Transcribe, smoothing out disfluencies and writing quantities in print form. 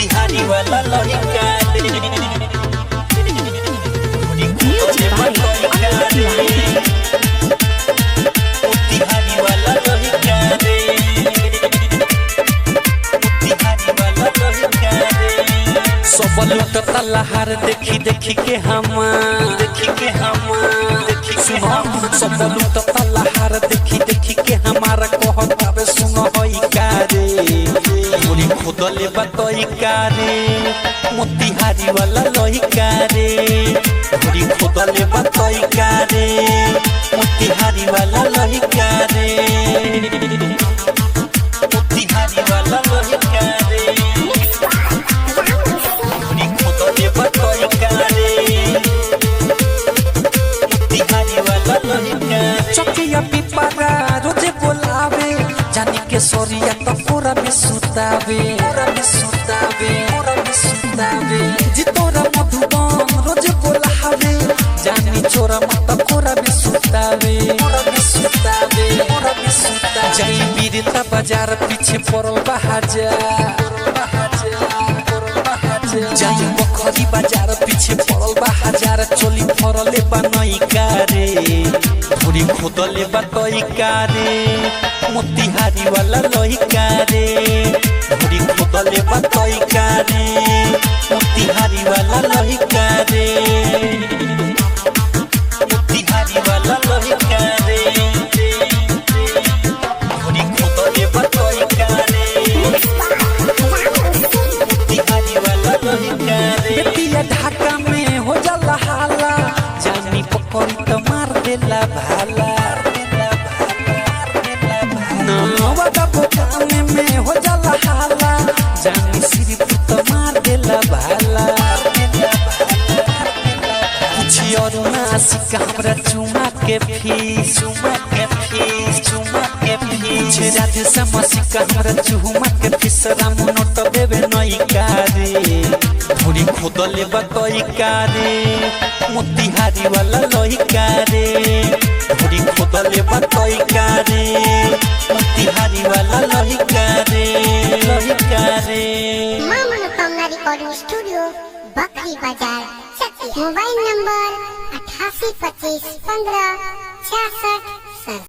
मोतिहारी वाला लड़का रे मोतिहारी वाला लड़का रे मोतिहारी वाला लड़का रे सब लुटता लहार देखी देखी के हम सुनो सब लुटता लहार देखी देखी के हमारा कहता रे सुनो होई का रे मोरी खुदले बतई का रे मोतिहारी वाला लड़का रे मोरी खुदले बतई का रे मोतिहारी वाला लड़का रे मोतिहारी वाला लड़का रे मोरी खुदले बतई का रे मोतिहारी वाला लड़का चकिया पिपरा रोजे बोलावे जानी के सोरिया तो पूरा में सुतावे जितोरा मधुबन रोजे बोलावे जानी चोरा मत पूरा में सुतावे जाई बीरता बाजार पीछे पड़ल जाई बखरी बाजार पीछे पड़ल बाजार चोली फरले बनई का रे थोड़ी खुदले बतई का रे मोतिहारी वाला लड़का रे थोड़ी खुदले बतई का रे मोतिहारी वाला लड़का रे मोतिहारी वाला लड़का रे थोड़ी खुदले बतई का रे मोतिहारी वाला लड़का रे बेटिया ढाका में हो जाला हाला जानी पकड़ी तो मार देला भाला नवादा बोकाने में हो जाला हाला जानी सिरी तो मार देला भाला कुछ और ना सिक्का हमरा चुमा के फीस कुछ राधे समसिका हमरा चुमा के फीस राम नोट देवे नई का रे थोड़ी खुदले बतई का रे मोतिहारी वाला लड़का रे थोड़ी खुदले बतई का रे मोतिहारी वाला लड़का रे मां मनोकामना रिकॉर्डिंग स्टूडियो बकरी बाजार मोबाइल नंबर 88251566